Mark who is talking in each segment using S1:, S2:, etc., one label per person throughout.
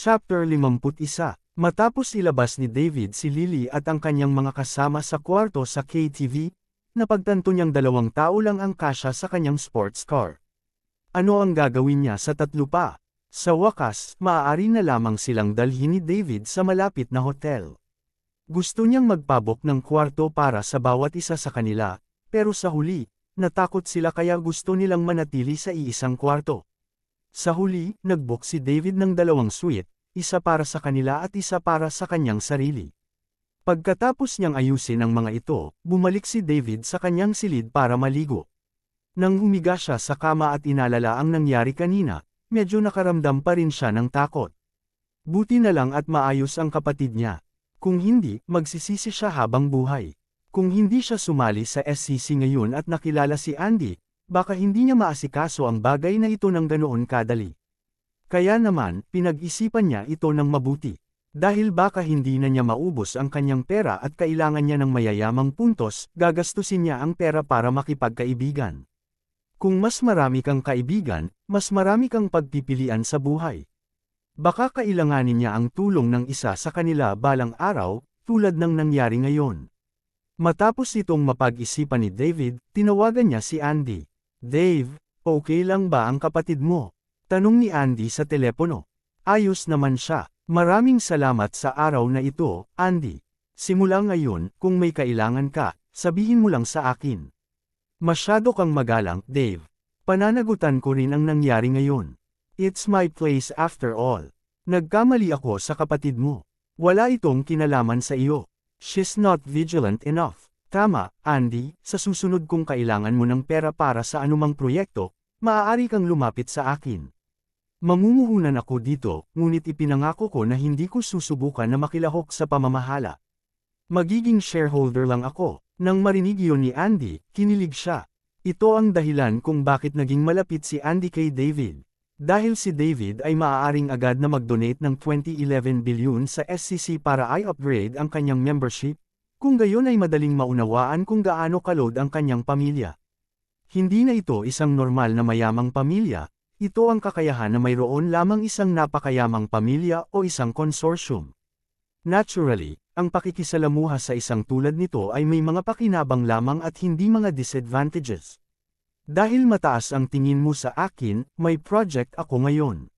S1: Chapter 51. Matapos ilabas ni David si Lily at ang kanyang mga kasama sa kwarto sa KTV, napagtanto niyang 2 tao lang ang kasya sa kanyang sports car. Ano ang gagawin niya sa 3 pa? Sa wakas, maaari na lamang silang dalhin ni David sa malapit na hotel. Gusto niyang magpabok ng kwarto para sa bawat isa sa kanila, pero sa huli, natakot sila kaya gusto nilang manatili sa iisang kwarto. Sa huli, nag-book si David ng 2 suite, isa para sa kanila at isa para sa kanyang sarili. Pagkatapos niyang ayusin ang mga ito, bumalik si David sa kanyang silid para maligo. Nang humiga siya sa kama at inalala ang nangyari kanina, medyo nakaramdam pa rin siya ng takot. Buti na lang at maayos ang kapatid niya. Kung hindi, magsisisi siya habang buhay. Kung hindi siya sumali sa SCC ngayon at nakilala si Andy, baka hindi niya maasikaso ang bagay na ito ng ganoon kadali. Kaya naman, pinag-isipan niya ito ng mabuti. Dahil baka hindi na niya maubos ang kanyang pera at kailangan niya ng mayayamang puntos, gagastusin niya ang pera para makipagkaibigan. Kung mas marami kang kaibigan, mas marami kang pagpipilian sa buhay. Baka kailanganin niya ang tulong ng isa sa kanila balang araw, tulad ng nangyari ngayon. Matapos itong mapag-isipan ni David, tinawagan niya si Andy. "Dave, okay lang ba ang kapatid mo?" Tanong ni Andy sa telepono. "Ayos naman siya. Maraming salamat sa araw na ito, Andy. Simula ngayon, kung may kailangan ka, sabihin mo lang sa akin." "Masyado kang magalang, Dave. Pananagutan ko rin ang nangyari ngayon. It's my place after all. Nagkamali ako sa kapatid mo. Wala itong kinalaman sa iyo. She's not vigilant enough." "Tama, Andy, sa susunod kung kailangan mo ng pera para sa anumang proyekto, maaari kang lumapit sa akin. Mamumuhunan ako dito, ngunit ipinangako ko na hindi ko susubukan na makilahok sa pamamahala. Magiging shareholder lang ako." Nang marinig iyon ni Andy, kinilig siya. Ito ang dahilan kung bakit naging malapit si Andy kay David. Dahil si David ay maaaring agad na mag-donate ng 2011 billion sa SCC para i-upgrade ang kanyang membership, kung gayon ay madaling maunawaan kung gaano kalod ang kanyang pamilya. Hindi na ito isang normal na mayamang pamilya, ito ang kakayahan na mayroon lamang isang napakayamang pamilya o isang consortium. Naturally, ang pakikisalamuha sa isang tulad nito ay may mga pakinabang lamang at hindi mga disadvantages. Dahil mataas ang tingin mo sa akin, may project ako ngayon.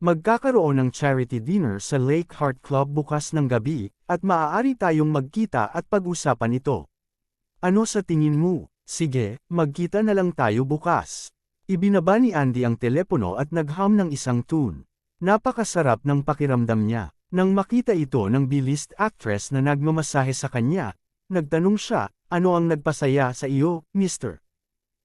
S1: Magkakaroon ng charity dinner sa Lake Heart Club bukas ng gabi, at maaari tayong magkita at pag-usapan ito. Ano sa tingin mo? Sige, magkita na lang tayo bukas. Ibinaba ni Andy ang telepono at naghum ng isang tune. Napakasarap ng pakiramdam niya. Nang makita ito ng B-list actress na nagmamasahe sa kanya, nagtanong siya, "Ano ang nagpasaya sa iyo, Mr.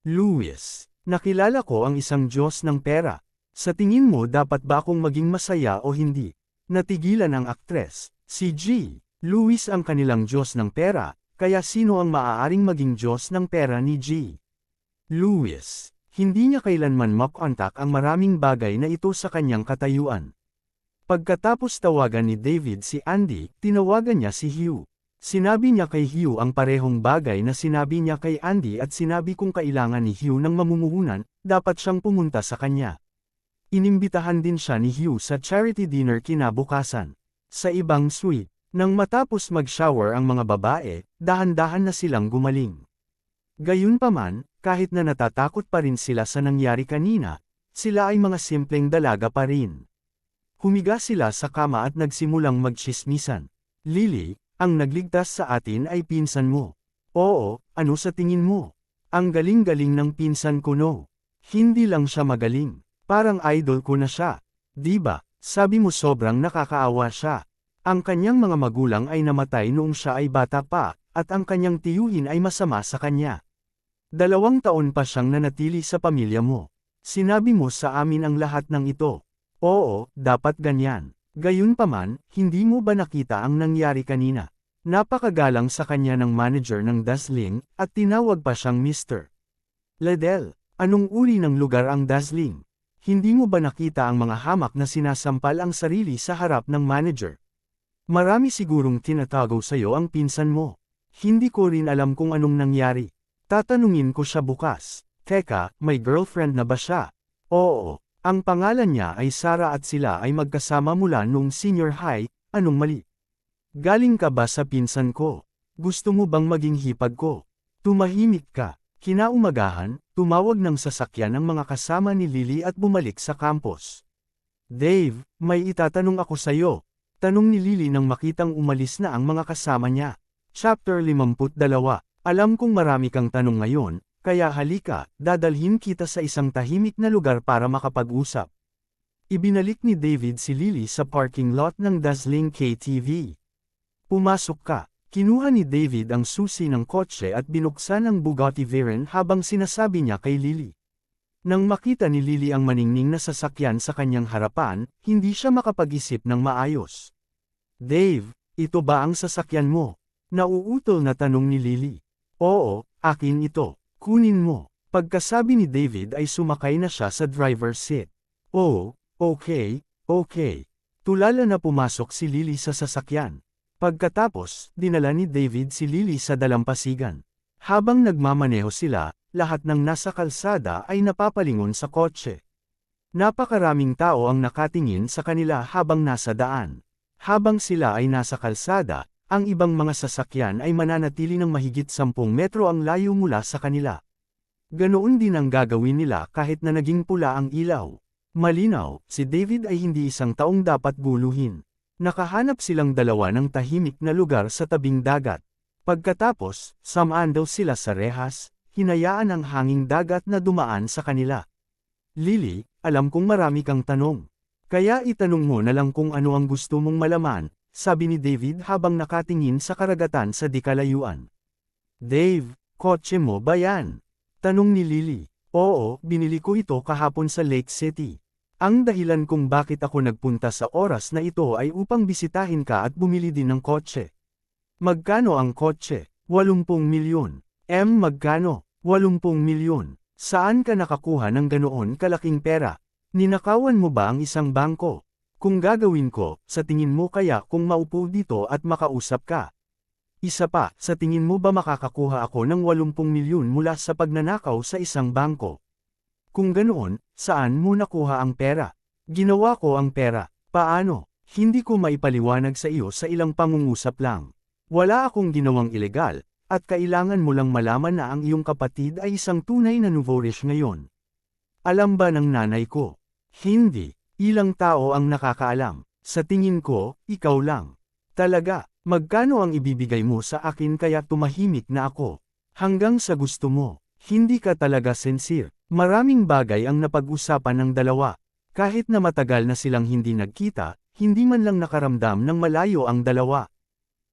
S1: Lewis? Nakilala ko ang isang Diyos ng pera. Sa tingin mo dapat ba akong maging masaya o hindi?" Natigilan ang aktres. Si G. Lewis ang kanilang Diyos ng pera, kaya sino ang maaaring maging Diyos ng pera ni G. Lewis? Hindi niya kailanman makontak ang maraming bagay na ito sa kanyang katayuan. Pagkatapos tawagan ni David si Andy, tinawagan niya si Hugh. Sinabi niya kay Hugh ang parehong bagay na sinabi niya kay Andy at sinabi kung kailangan ni Hugh ng mamumuhunan, dapat siyang pumunta sa kanya. Inimbitahan din siya ni Hugh sa charity dinner kinabukasan. Sa ibang suite, nang matapos mag-shower ang mga babae, dahan-dahan na silang gumaling. Gayunpaman, kahit na natatakot pa rin sila sa nangyari kanina, sila ay mga simpleng dalaga pa rin. Humiga sila sa kama at nagsimulang magtsismisan. "Lily, ang nagligtas sa atin ay pinsan mo." "Oo, ano sa tingin mo? Ang galing-galing ng pinsan ko no. Hindi lang siya magaling. Parang idol ko na siya. Di ba? Sabi mo sobrang nakakaawa siya. Ang kanyang mga magulang ay namatay noong siya ay bata pa, at ang kanyang tiyuhin ay masama sa kanya. 2 taon pa siyang nanatili sa pamilya mo. Sinabi mo sa amin ang lahat ng ito." "Oo, dapat ganyan. Gayunpaman, hindi mo ba nakita ang nangyari kanina? Napakagalang sa kanya ng manager ng Dazzling, at tinawag pa siyang Mr. Ledel. Anong uri ng lugar ang Dazzling? Hindi mo ba nakita ang mga hamak na sinasampal ang sarili sa harap ng manager? Marami sigurong tinatago sa'yo ang pinsan mo. Hindi ko rin alam kung anong nangyari. Tatanungin ko siya bukas." "Teka, may girlfriend na ba siya?" "Oo. Ang pangalan niya ay Sarah at sila ay magkasama mula nung senior high. Anong mali? Galing ka ba sa pinsan ko? Gusto mo bang maging hipag ko? Tumahimik ka. Kinaumagahan, tumawag ng sasakyan ang mga kasama ni Lily at bumalik sa campus. Dave, may itatanong ako sa'yo. Tanong ni Lily nang makitang umalis na ang mga kasama niya. Chapter 52. Alam kong marami kang tanong ngayon, kaya halika, dadalhin kita sa isang tahimik na lugar para makapag-usap. Ibinalik ni David si Lily sa parking lot ng dazzling KTV. Pumasok ka. Kinuha ni David ang susi ng kotse at binuksan ang Bugatti Veyron habang sinasabi niya kay Lily. Nang makita ni Lily ang maningning na sasakyan sa kanyang harapan, hindi siya makapag-isip ng maayos. Dave, ito ba ang sasakyan mo? Nauutol na tanong ni Lily. Oo, akin ito. Kunin mo. Pagkasabi ni David ay sumakay na siya sa driver's seat. Oh, okay. Tulala na pumasok si Lily sa sasakyan. Pagkatapos, dinala ni David si Lily sa dalampasigan. Habang nagmamaneho sila, lahat ng nasa kalsada ay napapalingon sa kotse. Napakaraming tao ang nakatingin sa kanila habang nasa daan. Habang sila ay nasa kalsada, ang ibang mga sasakyan ay mananatili ng mahigit 10 metro ang layo mula sa kanila. Ganoon din ang gagawin nila kahit na naging pula ang ilaw. Malinaw, si David ay hindi isang taong dapat guluhin. Nakahanap silang dalawa ng tahimik na lugar sa tabing dagat. Pagkatapos, samaan daw sila sa rehas, hinayaan ang hanging dagat na dumaan sa kanila. Lily, alam kong marami kang tanong. Kaya itanong mo na lang kung ano ang gusto mong malaman, sabi ni David habang nakatingin sa karagatan sa di kalayuan. Dave, kotse mo ba yan? Tanong ni Lily. Oo, binili ko ito kahapon sa Lake City. Ang dahilan kung bakit ako nagpunta sa oras na ito ay upang bisitahin ka at bumili din ng kotse. Magkano ang kotse? 80 milyon. Magkano? 80 milyon. Saan ka nakakuha ng ganoon kalaking pera? Ninakawan mo ba ang isang bangko? Kung gagawin ko, sa tingin mo kaya kung maupo dito at makausap ka? Isa pa, sa tingin mo ba makakakuha ako ng 80 milyon mula sa pagnanakaw sa isang bangko? Kung ganoon, saan mo nakuha ang pera? Ginawa ko ang pera. Paano? Hindi ko maipaliwanag sa iyo sa ilang pangungusap lang. Wala akong ginawang ilegal, at kailangan mo lang malaman na ang iyong kapatid ay isang tunay na nourish ngayon. Alam ba ng nanay ko? Hindi. Ilang tao ang nakakaalam. Sa tingin ko, ikaw lang. Talaga, magkano ang ibibigay mo sa akin kaya tumahimik na ako? Hanggang sa gusto mo. Hindi ka talaga sincere. Maraming bagay ang napag-usapan ng dalawa. Kahit na matagal na silang hindi nagkita, hindi man lang nakaramdam ng malayo ang dalawa.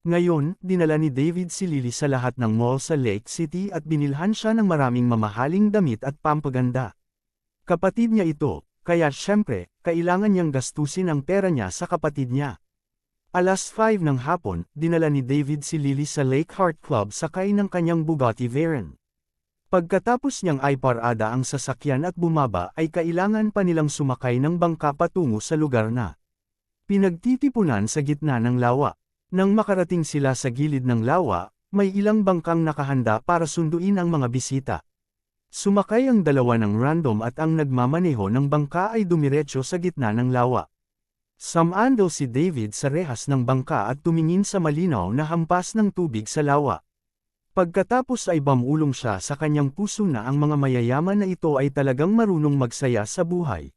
S1: Ngayon, dinala ni David si Lily sa lahat ng mall sa Lake City at binilhan siya ng maraming mamahaling damit at pampaganda. Kapatid niya ito, kaya syempre, kailangan niyang gastusin ang pera niya sa kapatid niya. Alas 5 ng hapon, dinala ni David si Lily sa Lake Heart Club sakay ng kanyang Bugatti Veyron. Pagkatapos niyang iparada ang sasakyan at bumaba ay kailangan pa nilang sumakay ng bangka patungo sa lugar na pinagtitipunan sa gitna ng lawa. Nang makarating sila sa gilid ng lawa, may ilang bangkang nakahanda para sunduin ang mga bisita. Sumakay ang dalawa ng random at ang nagmamaneho ng bangka ay dumiretso sa gitna ng lawa. Samaan daw si David sa rehas ng bangka at tumingin sa malinaw na hampas ng tubig sa lawa. Pagkatapos ay bamulong siya sa kanyang puso na ang mga mayayaman na ito ay talagang marunong magsaya sa buhay.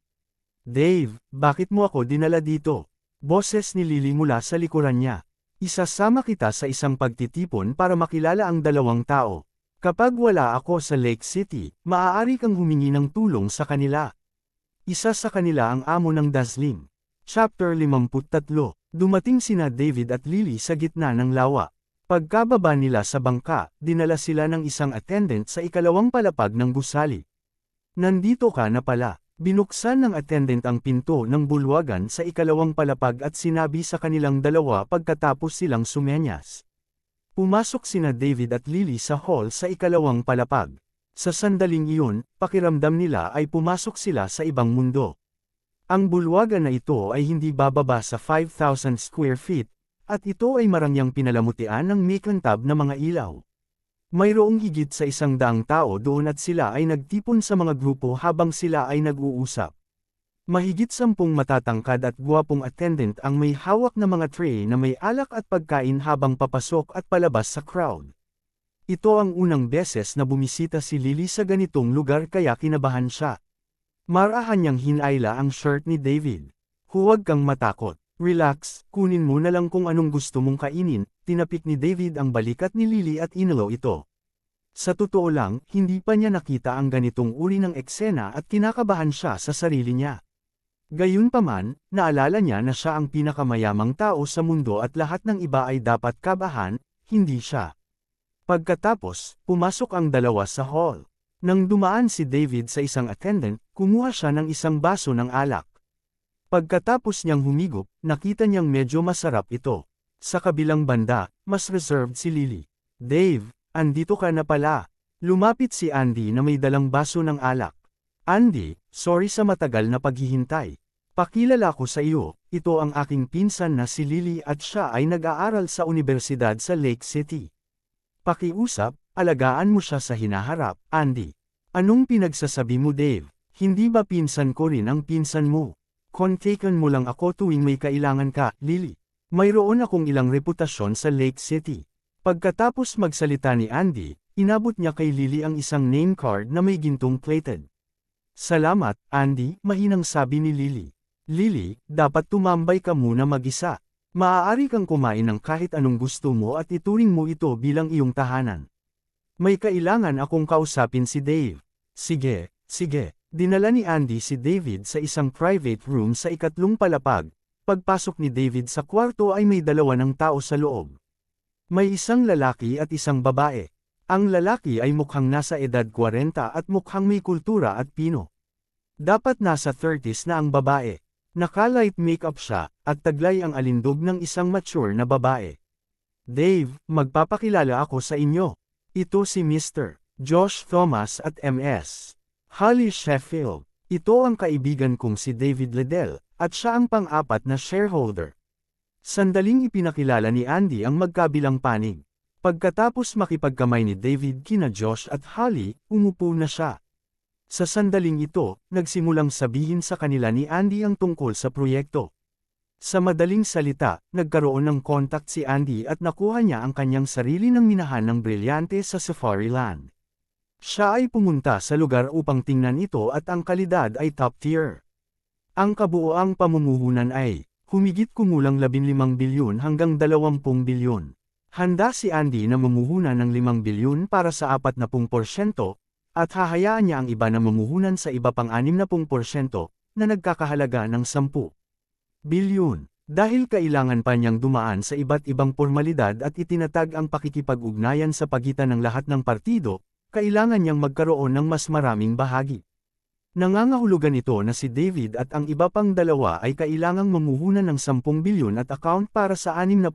S1: Dave, bakit mo ako dinala dito? Boses ni Lily mula sa likuran niya. Isasama kita sa isang pagtitipon para makilala ang dalawang tao. Kapag wala ako sa Lake City, maaari kang humingi ng tulong sa kanila. Isa sa kanila ang amo ng Dazzling. Chapter 53. Dumating sina David at Lily sa gitna ng lawa. Pagkababa nila sa bangka, dinala sila ng isang attendant sa ikalawang palapag ng gusali. Nandito ka na pala. Binuksan ng attendant ang pinto ng bulwagan sa ikalawang palapag at sinabi sa kanilang dalawa pagkatapos silang sumenyas. Pumasok sina David at Lily sa hall sa ikalawang palapag. Sa sandaling iyon, pakiramdam nila ay pumasok sila sa ibang mundo. Ang bulwagan na ito ay hindi bababa sa 5,000 square feet, at ito ay marangyang pinalamutian ng mikantab na mga ilaw. Mayroong higit sa 100 tao doon at sila ay nagtipon sa mga grupo habang sila ay nag-uusap. Mahigit 10 matatangkad at gwapong attendant ang may hawak na mga tray na may alak at pagkain habang papasok at palabas sa crowd. Ito ang unang beses na bumisita si Lily sa ganitong lugar kaya kinabahan siya. Marahan niyang hinayla ang shirt ni David. Huwag kang matakot. Relax, kunin mo na lang kung anong gusto mong kainin. Tinapik ni David ang balikat ni Lily at inalaw ito. Sa totoo lang, hindi pa niya nakita ang ganitong uri ng eksena at kinakabahan siya sa sarili niya. Gayunpaman, naalala niya na siya ang pinakamayamang tao sa mundo at lahat ng iba ay dapat kabahan, hindi siya. Pagkatapos, pumasok ang dalawa sa hall. Nang dumaan si David sa isang attendant, kumuha siya ng isang baso ng alak. Pagkatapos niyang humigop, nakita niyang medyo masarap ito. Sa kabilang banda, mas reserved si Lily. Dave, andito ka na pala. Lumapit si Andy na may dalang baso ng alak. Andy, sorry sa matagal na paghihintay. Pakilala ko sa iyo, ito ang aking pinsan na si Lily at siya ay nag-aaral sa universidad sa Lake City. Pakiusap, alagaan mo siya sa hinaharap, Andy. Anong pinagsasabi mo Dave? Hindi ba pinsan ko rin ang pinsan mo? Kontaken mo lang ako tuwing may kailangan ka, Lily. Mayroon akong ilang reputasyon sa Lake City. Pagkatapos magsalita ni Andy, inabot niya kay Lily ang isang name card na may gintong plated. Salamat, Andy, mahinang sabi ni Lily. Lily, dapat tumambay ka muna mag-isa. Maaari kang kumain ng kahit anong gusto mo at ituring mo ito bilang iyong tahanan. May kailangan akong kausapin si Dave. Sige, sige. Dinala ni Andy si David sa isang private room sa ikatlong palapag. Pagpasok ni David sa kwarto ay may dalawa ng tao sa loob. May isang lalaki at isang babae. Ang lalaki ay mukhang nasa edad 40 at mukhang may kultura at pino. Dapat nasa 30s na ang babae. Naka-light makeup siya, at taglay ang alindog ng isang mature na babae. Dave, magpapakilala ako sa inyo. Ito si Mr. Josh Thomas at Ms. Holly Sheffield. Ito ang kaibigan kong si David Liddell, at siya ang pang-apat na shareholder. Sandaling ipinakilala ni Andy ang magkabilang panig. Pagkatapos makipagkamay ni David kina Josh at Holly, umupo na siya. Sa sandaling ito, nagsimulang sabihin sa kanila ni Andy ang tungkol sa proyekto. Sa madaling salita, nagkaroon ng contact si Andy at nakuha niya ang kanyang sarili ng minahan ng brilyante sa Safari Land. Siya ay pumunta sa lugar upang tingnan ito at ang kalidad ay top tier. Ang kabuoang pamumuhunan ay humigit kumulang 15 bilyon hanggang 20 bilyon. Handa si Andy na mumuhunan ng 5 bilyon para sa 40% at hahayaan niya ang iba na mumuhunan sa iba pang 60% na nagkakahalaga ng 10 bilyon. Dahil kailangan pa niyang dumaan sa iba't ibang formalidad at itinatag ang pakikipag-ugnayan sa pagitan ng lahat ng partido, kailangan niyang magkaroon ng mas maraming bahagi. Nangangahulugan ito na si David at ang iba pang dalawa ay kailangang mamuhunan ng 10 bilyon at account para sa 60%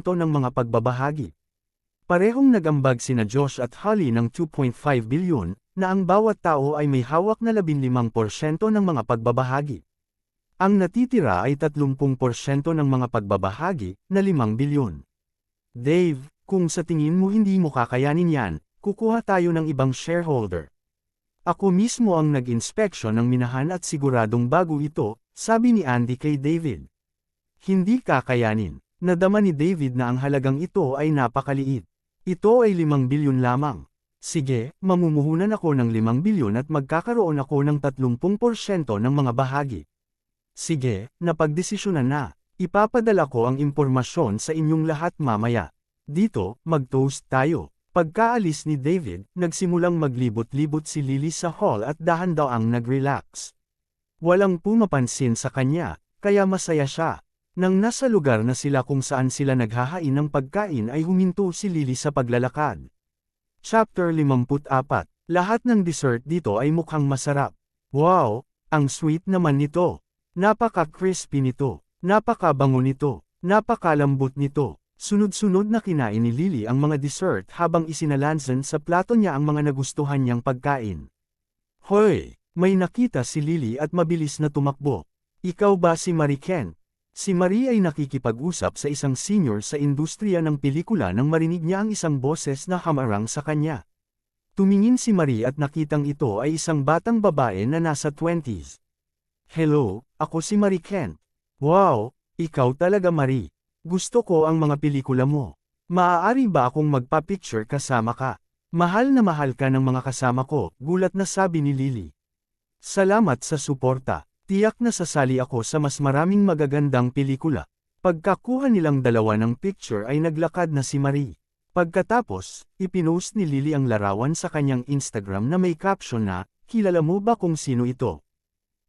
S1: ng mga pagbabahagi. Parehong nagambag sina Josh at Holly ng 2.5 bilyon, na ang bawat tao ay may hawak na 15% ng mga pagbabahagi. Ang natitira ay 30% ng mga pagbabahagi, na 5 bilyon. Dave, kung sa tingin mo hindi mo kakayanin yan, kukuha tayo ng ibang shareholder. Ako mismo ang nag-inspeksyon ng minahan at siguradong bago ito, sabi ni Andy kay David. Hindi kakayanin. Nadama ni David na ang halagang ito ay napakaliit. Ito ay 5 bilyon lamang. Sige, mamumuhunan ako ng 5 bilyon at magkakaroon ako ng 30% ng mga bahagi. Sige, napagdesisyonan na. Ipapadala ko ang impormasyon sa inyong lahat mamaya. Dito, mag-toast tayo. Pagkaalis ni David, nagsimulang maglibot-libot si Lily sa hall at dahan-daang nag-relax. Walang pumapansin sa kanya, kaya masaya siya. Nang nasa lugar na sila kung saan sila naghahain ng pagkain ay huminto si Lily sa paglalakad. Chapter 54. Lahat ng dessert dito ay mukhang masarap. Wow, ang sweet naman nito. Napaka-crispy nito. Napakabango nito. Napakalambot nito. Sunod-sunod na kinain ni Lily ang mga dessert habang isinalansan sa plato niya ang mga nagustuhan niyang pagkain. Hoy! May nakita si Lily at mabilis na tumakbo. Ikaw ba si Marie Kent? Si Marie ay nakikipag-usap sa isang senior sa industriya ng pelikula nang marinig niya ang isang boses na hamarang sa kanya. Tumingin si Marie at nakitang ito ay isang batang babae na nasa 20s. Hello, ako si Marie Kent. Wow, ikaw talaga Marie. Gusto ko ang mga pelikula mo. Maaari ba akong magpa-picture kasama ka? Mahal na mahal ka ng mga kasama ko, gulat na sabi ni Lily. Salamat sa suporta. Tiyak na sasali ako sa mas maraming magagandang pelikula. Pagkakuha nilang dalawa ng picture ay naglakad na si Marie. Pagkatapos, ipinost ni Lily ang larawan sa kanyang Instagram na may caption na, "Kilala mo ba kung sino ito?"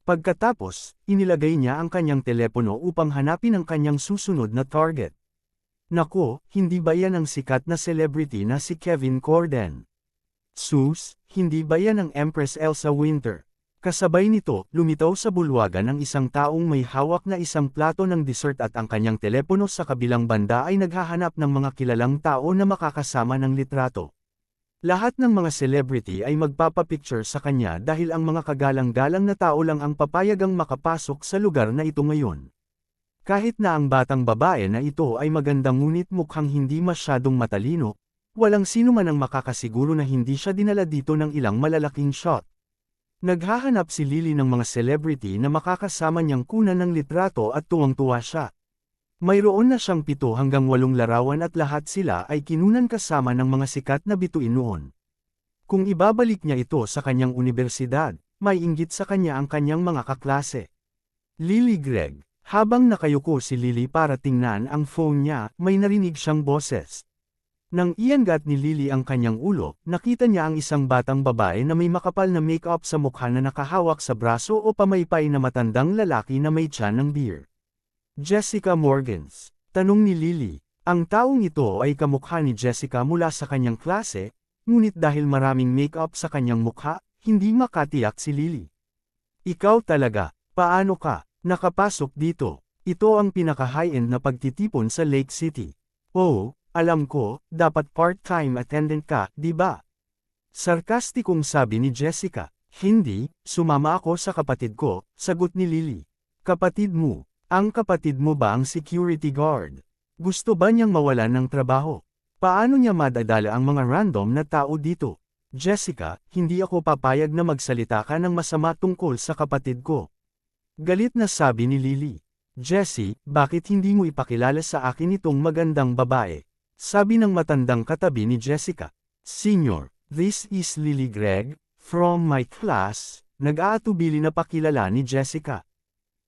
S1: Pagkatapos, inilagay niya ang kanyang telepono upang hanapin ang kanyang susunod na target. Nako, hindi ba yan ang sikat na celebrity na si Kevin Corden? Sus, hindi ba yan ang Empress Elsa Winter? Kasabay nito, lumitaw sa bulwagan ang isang taong may hawak na isang plato ng dessert at ang kanyang telepono sa kabilang banda ay naghahanap ng mga kilalang tao na makakasama ng litrato. Lahat ng mga celebrity ay magpapapicture sa kanya dahil ang mga kagalang-galang na tao lang ang papayagang makapasok sa lugar na ito ngayon. Kahit na ang batang babae na ito ay magandang ngunit mukhang hindi masyadong matalino, walang sino man ang makakasiguro na hindi siya dinala dito ng ilang malalaking shot. Naghahanap si Lily ng mga celebrity na makakasama niyang kunan ng litrato at tuwang-tuwa siya. Mayroon na siyang 7 hanggang 8 larawan at lahat sila ay kinunan kasama ng mga sikat na bituin noon. Kung ibabalik niya ito sa kanyang unibersidad, may inggit sa kanya ang kanyang mga kaklase. Lily Greg, habang nakayuko si Lily para tingnan ang phone niya, may narinig siyang boses. Nang iangat ni Lily ang kanyang ulo, nakita niya ang isang batang babae na may makapal na make-up sa mukha na nakahawak sa braso o pamaypay na matandang lalaki na may tiyan ng beer. Jessica Morgans. Tanong ni Lily. Ang taong ito ay kamukha ni Jessica mula sa kanyang klase, ngunit dahil maraming make-up sa kanyang mukha, hindi makatiyak si Lily. Ikaw talaga, paano ka nakapasok dito? Ito ang pinaka-high-end na pagtitipon sa Lake City. Oh, alam ko, dapat part-time attendant ka, di ba? Sarkastikong sabi ni Jessica. Hindi, sumama ako sa kapatid ko, sagot ni Lily. Kapatid mo? Ang kapatid mo ba ang security guard? Gusto ba niyang mawalan ng trabaho? Paano niya madadala ang mga random na tao dito? Jessica, hindi ako papayag na magsalita ka ng masama tungkol sa kapatid ko. Galit na sabi ni Lily. Jessie, bakit hindi mo ipakilala sa akin itong magandang babae? Sabi ng matandang katabi ni Jessica. Senior, this is Lily Gregg, from my class, nag-aatubili na pakilala ni Jessica.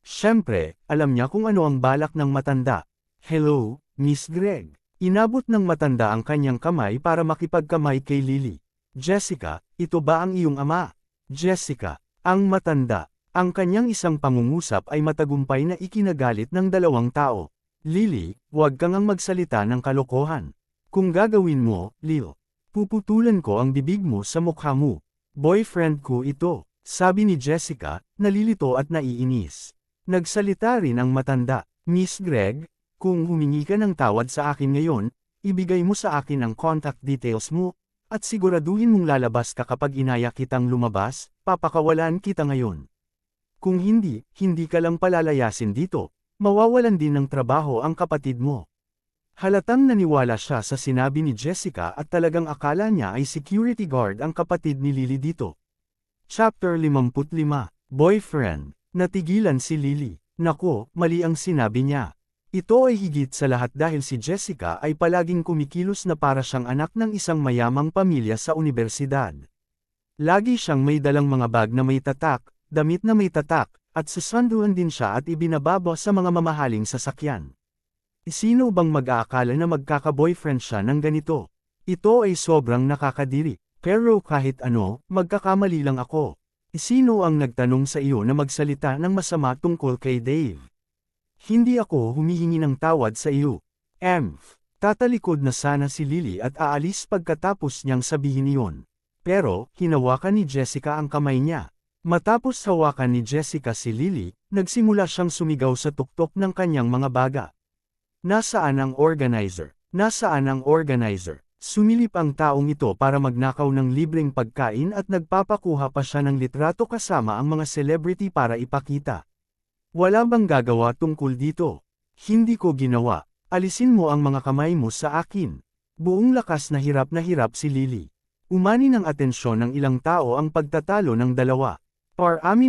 S1: Siyempre, alam niya kung ano ang balak ng matanda. Hello, Miss Gregg. Inabot ng matanda ang kanyang kamay para makipagkamay kay Lily. Jessica, ito ba ang iyong ama? Jessica, ang matanda. Ang kanyang isang pangungusap ay matagumpay na ikinagalit ng dalawang tao. Lily, huwag kang ang magsalita ng kalokohan. Kung gagawin mo, Lil, puputulan ko ang bibig mo sa mukha mo. Boyfriend ko ito, sabi ni Jessica, nalilito at naiinis. Nagsalita rin ang matanda. Miss Gregg, kung humingi ka ng tawad sa akin ngayon, ibigay mo sa akin ang contact details mo, at siguraduhin mong lalabas ka kapag inaya kitang lumabas, papakawalan kita ngayon. Kung hindi, hindi ka lang palalayasin dito, mawawalan din ng trabaho ang kapatid mo. Halatang naniwala siya sa sinabi ni Jessica at talagang akala niya ay security guard ang kapatid ni Lily dito. Chapter 55, Boyfriend. Natigilan si Lily. Nako, mali ang sinabi niya. Ito ay higit sa lahat dahil si Jessica ay palaging kumikilos na para siyang anak ng isang mayamang pamilya sa unibersidad. Lagi siyang may dalang mga bag na may tatak, damit na may tatak, at susunduan din siya at ibinababa sa mga mamahaling sasakyan. Sino bang mag-aakala na magkaka-boyfriend siya ng ganito? Ito ay sobrang nakakadiri. Pero kahit ano, magkakamali lang ako. Sino ang nagtanong sa iyo na magsalita ng masama tungkol kay Dave? Hindi ako humihingi ng tawad sa iyo. Tatalikod na sana si Lily at aalis pagkatapos niyang sabihin iyon. Pero, hinawakan ni Jessica ang kamay niya. Matapos hawakan ni Jessica si Lily, nagsimula siyang sumigaw sa tuktok ng kanyang mga baga. Nasaan ang organizer? Nasaan ang organizer? Sumilip ang taong ito para magnakaw ng libreng pagkain at nagpapakuha pa siya ng litrato kasama ang mga celebrity para ipakita. Wala bang gagawa tungkol dito? Hindi ko ginawa. Alisin mo ang mga kamay mo sa akin. Buong lakas na hirap si Lily. Umani ng atensyon ng ilang tao ang pagtatalo ng dalawa. Parami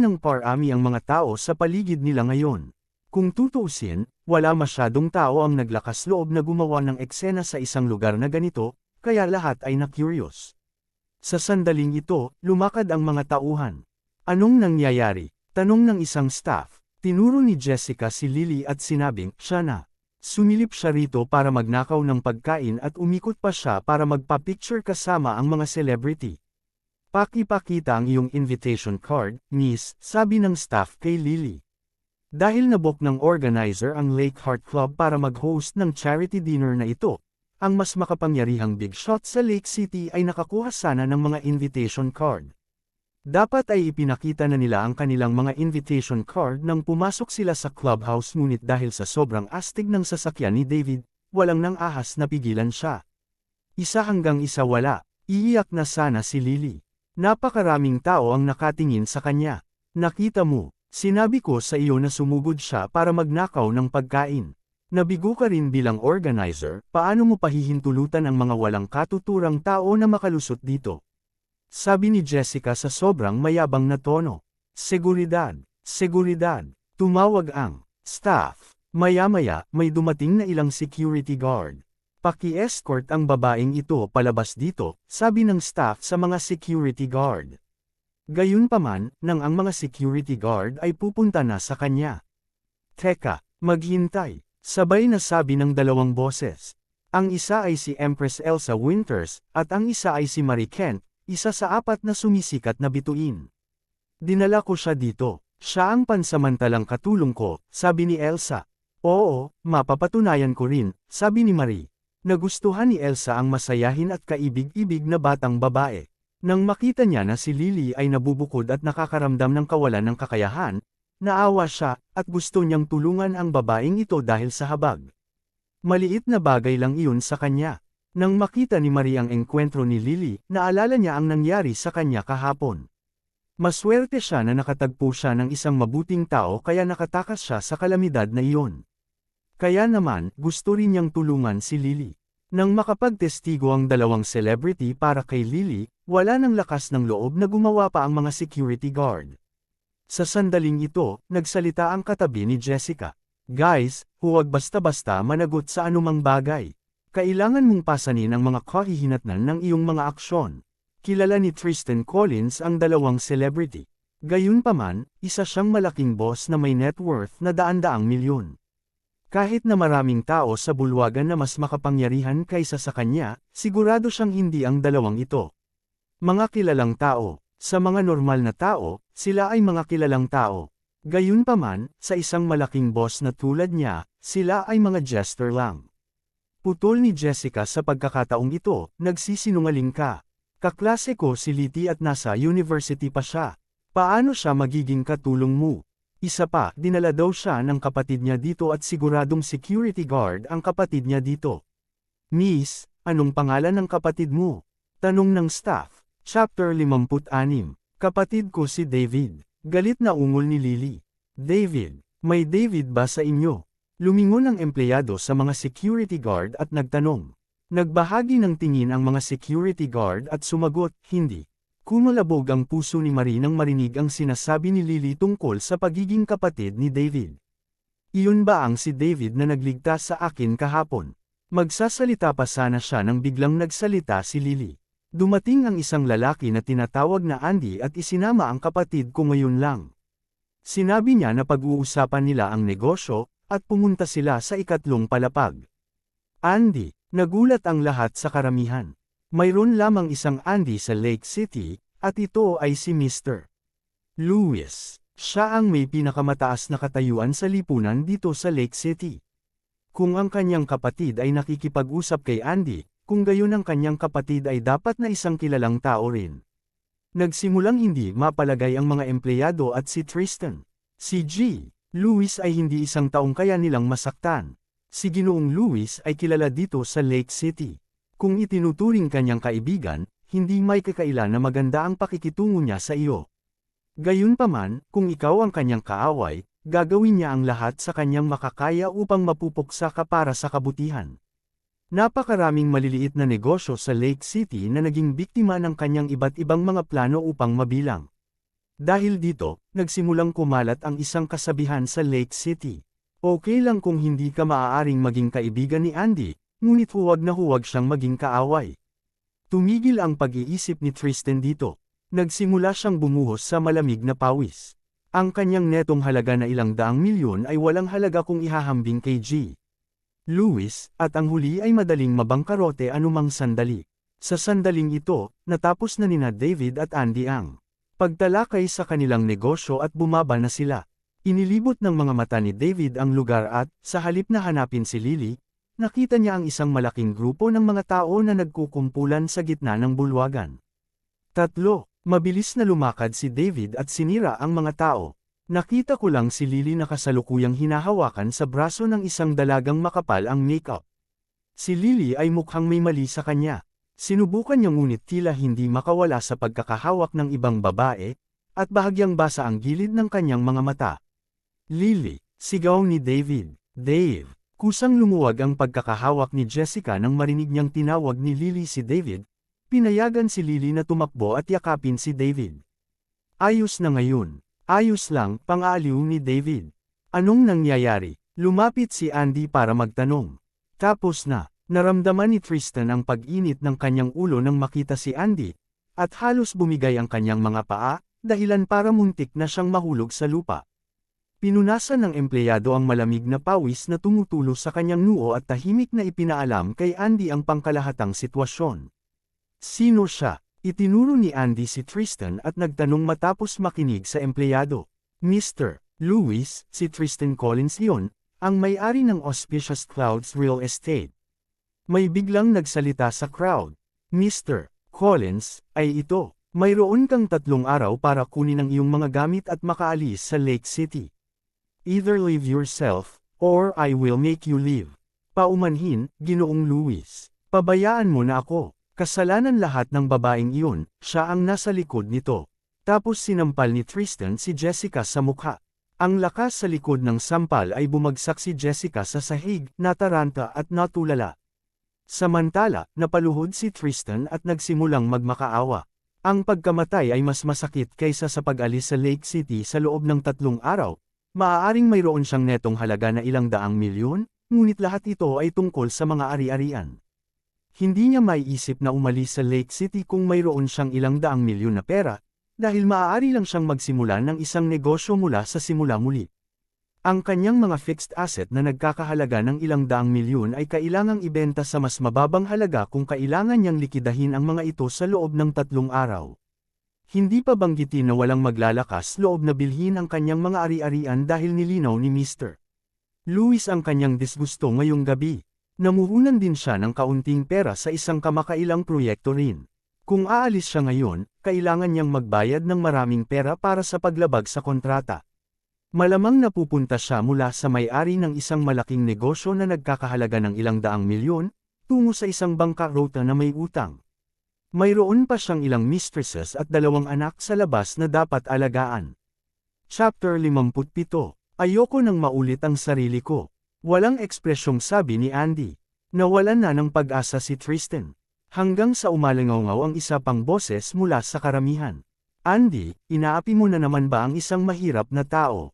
S1: ang mga tao sa paligid nila ngayon. Kung tutuusin, wala masyadong tao ang naglakas loob na gumawa ng eksena sa isang lugar na ganito, kaya lahat ay na-curious. Sa sandaling ito, lumakad ang mga tauhan. Anong nangyayari? Tanong ng isang staff. Tinuro ni Jessica si Lily at sinabing, siya na. Sumilip siya rito para magnakaw ng pagkain at umikot pa siya para magpa-picture kasama ang mga celebrity. Pakipakita ang iyong invitation card, miss, sabi ng staff kay Lily. Dahil nabook ng organizer ang Lake Heart Club para mag-host ng charity dinner na ito, ang mas makapangyarihang big shot sa Lake City ay nakakuha sana ng mga invitation card. Dapat ay ipinakita na nila ang kanilang mga invitation card nang pumasok sila sa clubhouse ngunit dahil sa sobrang astig ng sasakyan ni David, walang nang ahas na pigilan siya. 1-1 wala, iiyak na sana si Lily. Napakaraming tao ang nakatingin sa kanya. Nakita mo, sinabi ko sa iyo na sumugod siya para magnakaw ng pagkain. Nabigo ka rin bilang organizer, paano mo pahihintulutan ang mga walang katuturang tao na makalusot dito? Sabi ni Jessica sa sobrang mayabang na tono. Seguridad, seguridad, tumawag ang staff. Maya-maya, may dumating na ilang security guard. Paki-escort ang babaeng ito palabas dito, sabi ng staff sa mga security guard. Gayunpaman, nang ang mga security guard ay pupunta na sa kanya. Teka, maghintay, sabay na sabi ng dalawang boses. Ang isa ay si Empress Elsa Winters, at ang isa ay si Marie Kent, isa sa 4 na sumisikat na bituin. Dinala ko siya dito. Siya ang pansamantalang katulong ko, sabi ni Elsa. Oo, mapapatunayan ko rin, sabi ni Marie. Nagustuhan ni Elsa ang masayahin at kaibig-ibig na batang babae. Nang makita niya na si Lily ay nabubukod at nakakaramdam ng kawalan ng kakayahan, naawa siya, at gusto niyang tulungan ang babaeng ito dahil sa habag. Maliit na bagay lang iyon sa kanya. Nang makita ni Marie ang engkwentro ni Lily, naalala niya ang nangyari sa kanya kahapon. Maswerte siya na nakatagpo siya ng isang mabuting tao kaya nakatakas siya sa kalamidad na iyon. Kaya naman, gusto rin niyang tulungan si Lily. Nang makapagtestigo ang dalawang celebrity para kay Lily, wala nang lakas ng loob na gumawa pa ang mga security guard. Sa sandaling ito, nagsalita ang katabi ni Jessica. Guys, huwag basta-basta managot sa anumang bagay. Kailangan mong pasanin ang mga kahihinatnan ng iyong mga aksyon. Kilala ni Tristan Collins ang dalawang celebrity. Gayunpaman, isa siyang malaking boss na may net worth na daan-daang milyon. Kahit na maraming tao sa bulwagan na mas makapangyarihan kaysa sa kanya, sigurado siyang hindi ang dalawang ito. Mga kilalang tao. Sa mga normal na tao, sila ay mga kilalang tao. Gayunpaman, sa isang malaking boss na tulad niya, sila ay mga jester lang. Putol ni Jessica sa pagkakataong ito, nagsisinungaling ka. Kaklase ko si Lily at nasa university pa siya. Paano siya magiging katulong mo? Isa pa, dinala daw siya ng kapatid niya dito at siguradong security guard ang kapatid niya dito. Miss, anong pangalan ng kapatid mo? Tanong ng staff. Chapter 56. Kapatid ko si David. Galit na ungol ni Lily. David, may David ba sa inyo? Lumingon ang empleyado sa mga security guard at nagtanong. Nagbahagi ng tingin ang mga security guard at sumagot, hindi. Kumalabog ang puso ni Marie nang marinig ang sinasabi ni Lily tungkol sa pagiging kapatid ni David. Iyon ba ang si David na nagligtas sa akin kahapon? Magsasalita pa sana siya nang biglang nagsalita si Lily. Dumating ang isang lalaki na tinatawag na Andy at isinama ang kapatid ko ngayon lang. Sinabi niya na pag-uusapan nila ang negosyo, at pumunta sila sa ikatlong palapag. Andy, nagulat ang lahat sa karamihan. Mayroon lamang isang Andy sa Lake City, at ito ay si Mr. Lewis. Siya ang may pinakamataas na katayuan sa lipunan dito sa Lake City. Kung ang kanyang kapatid ay nakikipag-usap kay Andy, kung gayon ang kanyang kapatid ay dapat na isang kilalang tao rin. Nagsimulang hindi mapalagay ang mga empleyado at si Tristan. Si G. Lewis ay hindi isang taong kaya nilang masaktan. Si Ginoong Lewis ay kilala dito sa Lake City. Kung itinuturing kanyang kaibigan, hindi may kakailan na maganda ang pakikitungo niya sa iyo. Gayunpaman, kung ikaw ang kanyang kaaway, gagawin niya ang lahat sa kanyang makakaya upang mapupuksa ka para sa kabutihan. Napakaraming maliliit na negosyo sa Lake City na naging biktima ng kanyang iba't ibang mga plano upang mabilang. Dahil dito, nagsimulang kumalat ang isang kasabihan sa Lake City. Okay lang kung hindi ka maaaring maging kaibigan ni Andy, ngunit huwag na huwag siyang maging kaaway. Tumigil ang pag-iisip ni Tristan dito. Nagsimula siyang bumuhos sa malamig na pawis. Ang kanyang netong halaga na ilang daang milyon ay walang halaga kung ihahambing kay G. Lewis, at ang huli ay madaling mabangkarote anumang sandali. Sa sandaling ito, natapos na nina David at Andy ang pagtalakay sa kanilang negosyo at bumaba na sila. Inilibot ng mga mata ni David ang lugar at, sa halip na hanapin si Lily, nakita niya ang isang malaking grupo ng mga tao na nagkukumpulan sa gitna ng bulwagan. Tatlo. Mabilis na lumakad si David at sinira ang mga tao. Nakita ko lang si Lily na kasalukuyang hinahawakan sa braso ng isang dalagang makapal ang makeup. Si Lily ay mukhang may mali sa kanya. Sinubukan niya ngunit tila hindi makawala sa pagkakahawak ng ibang babae, at bahagyang basa ang gilid ng kanyang mga mata. Lily, sigaw ni David. Dave. Kusang lumuwag ang pagkakahawak ni Jessica nang marinig niyang tinawag ni Lily si David. Pinayagan si Lily na tumakbo at yakapin si David. Ayos na ngayon. Ayos lang, pang-aaliw ni David. Anong nangyayari? Lumapit si Andy para magtanong. Tapos na, naramdaman ni Tristan ang pag-init ng kanyang ulo nang makita si Andy, at halos bumigay ang kanyang mga paa, dahilan para muntik na siyang mahulog sa lupa. Pinunasan ng empleyado ang malamig na pawis na tumutulo sa kanyang noo at tahimik na ipinaalam kay Andy ang pangkalahatang sitwasyon. Sino siya? Itinuro ni Andy si Tristan at nagtanong matapos makinig sa empleyado. Mr. Lewis, si Tristan Collins iyon, ang may-ari ng Auspicious Clouds Real Estate. May biglang nagsalita sa crowd. Mr. Collins, ay ito. Mayroon kang 3 araw para kunin ang iyong mga gamit at makaalis sa Lake City. Either leave yourself, or I will make you leave. Paumanhin, Ginoong Lewis. Pabayaan mo na ako. Kasalanan lahat ng babaeng iyon, siya ang nasa likod nito. Tapos sinampal ni Tristan si Jessica sa mukha. Ang lakas sa likod ng sampal ay bumagsak si Jessica sa sahig, nataranta at natulala. Samantala, napaluhod si Tristan at nagsimulang magmakaawa. Ang pagkamatay ay mas masakit kaysa sa pag-alis sa Lake City sa loob ng 3 araw. Maaaring mayroon siyang netong halaga na ilang daang milyon, ngunit lahat ito ay tungkol sa mga ari-arian. Hindi niya maiisip na umalis sa Lake City kung mayroon siyang ilang daang milyon na pera, dahil maaari lang siyang magsimula ng isang negosyo mula sa simula muli. Ang kanyang mga fixed asset na nagkakahalaga ng ilang daang milyon ay kailangang ibenta sa mas mababang halaga kung kailangan niyang likidahin ang mga ito sa loob ng 3 araw. Hindi pa banggitin na walang maglalakas loob na bilhin ang kanyang mga ari-arian dahil nilinaw ni Mr. Lewis ang kanyang disgusto ngayong gabi. Namuhunan din siya ng kaunting pera sa isang kamakailang proyekto rin. Kung aalis siya ngayon, kailangan niyang magbayad ng maraming pera para sa paglabag sa kontrata. Malamang napupunta siya mula sa may-ari ng isang malaking negosyo na nagkakahalaga ng ilang daang milyon, tungo sa isang bangkarota na may utang. Mayroon pa siyang ilang mistresses at 2 anak sa labas na dapat alagaan. Chapter 57. Ayoko nang maulit ang sarili ko. Walang ekspresyong sabi ni Andy. Nawalan na ng pag-asa si Tristan. Hanggang sa umalangaw ang isa pang boses mula sa karamihan. Andy, inaapi mo na naman ba ang isang mahirap na tao?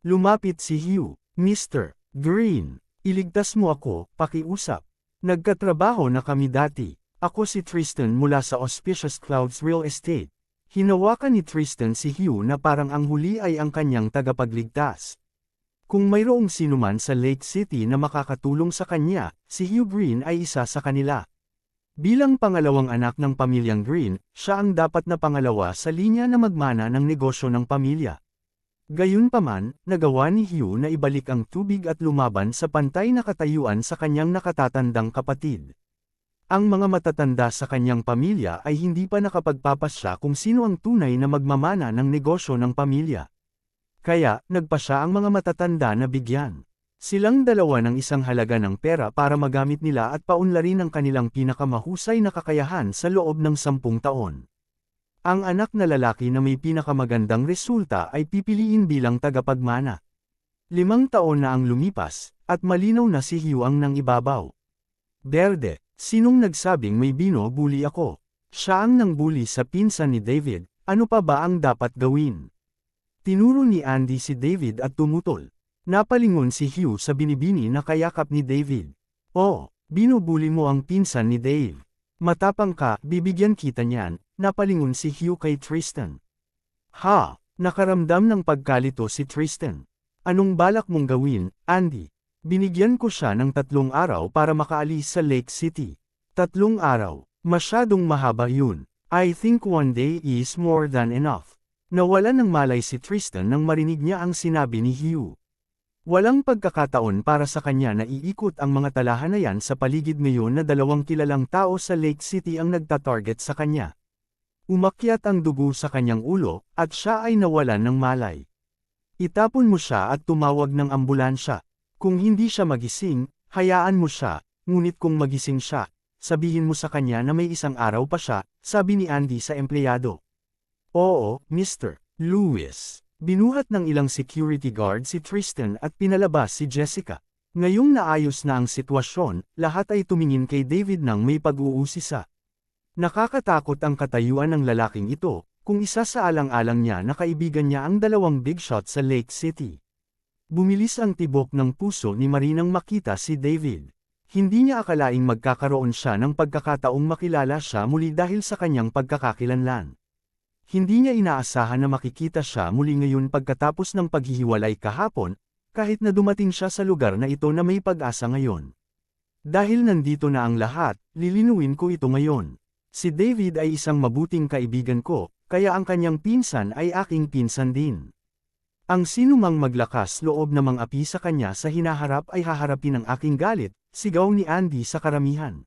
S1: Lumapit si Hugh. Mr. Green, iligtas mo ako, pakiusap. Nagkatrabaho na kami dati. Ako si Tristan mula sa Auspicious Clouds Real Estate. Hinawakan ni Tristan si Hugh na parang ang huli ay ang kanyang tagapagligtas. Kung mayroong sinuman sa Lake City na makakatulong sa kanya, si Hugh Green ay isa sa kanila. Bilang pangalawang anak ng pamilyang Green, siya ang dapat na pangalawa sa linya na magmana ng negosyo ng pamilya. Gayunpaman, nagawa ni Hugh na ibalik ang tubig at lumaban sa pantay na katayuan sa kanyang nakatatandang kapatid. Ang mga matatanda sa kanyang pamilya ay hindi pa nakapagpapasya kung sino ang tunay na magmamana ng negosyo ng pamilya. Kaya, nagpa siya ang mga matatanda na bigyan. Silang dalawa ng isang halaga ng pera para magamit nila at paunlarin ang kanilang pinakamahusay na kakayahan sa loob ng 10 taon. Ang anak na lalaki na may pinakamagandang resulta ay pipiliin bilang tagapagmana. 5 taon na ang lumipas, at malinaw na si Hugh ang nangibabaw. Berde, sinong nagsabing may binubuli ako? Siya ang nangbuli sa pinsan ni David, Ano pa ba ang dapat gawin? Tinuro ni Andy si David at tumutol. Napalingon si Hugh sa binibini na kayakap ni David. Oh, binubuli mo ang pinsan ni Dave. Matapang ka, bibigyan kita niyan, napalingon si Hugh kay Tristan. Ha, nakaramdam ng pagkalito si Tristan. Anong balak mong gawin, Andy? Binigyan ko siya ng 3 araw para makaalis sa Lake City. 3 araw, masyadong mahaba yun. I think 1 day is more than enough. Nawalan ng malay si Tristan nang marinig niya ang sinabi ni Hugh. Walang pagkakataon para sa kanya na iikot ang mga talahanayan sa paligid ngayon na 2 kilalang tao sa Lake City ang nagtatarget sa kanya. Umakyat ang dugo sa kanyang ulo, at siya ay nawalan ng malay. Itapon mo siya at tumawag ng ambulansya. Kung hindi siya magising, hayaan mo siya, ngunit kung magising siya, sabihin mo sa kanya na may 1 araw pa siya, sabi ni Andy sa empleyado. Oo, Mr. Lewis. Binuhat ng ilang security guard si Tristan at pinalabas si Jessica. Ngayong naayos na ang sitwasyon, lahat ay tumingin kay David nang may pag-uusisa. Nakakatakot ang katayuan ng lalaking ito, kung isa sa alang-alang niya na kaibigan niya ang 2 big shot sa Lake City. Bumilis ang tibok ng puso ni Marie nang makita si David. Hindi niya akalaing magkakaroon siya ng pagkakataong makilala siya muli dahil sa kanyang pagkakakilanlan. Hindi niya inaasahan na makikita siya muli ngayon pagkatapos ng paghihiwalay kahapon, kahit na dumating siya sa lugar na ito na may pag-asa ngayon. Dahil nandito na ang lahat, lilinuin ko ito ngayon. Si David ay isang mabuting kaibigan ko, kaya ang kanyang pinsan ay aking pinsan din. Ang sinumang maglakas loob na mang-api sa kanya sa hinaharap ay haharapin ang aking galit, sigaw ni Andy sa karamihan.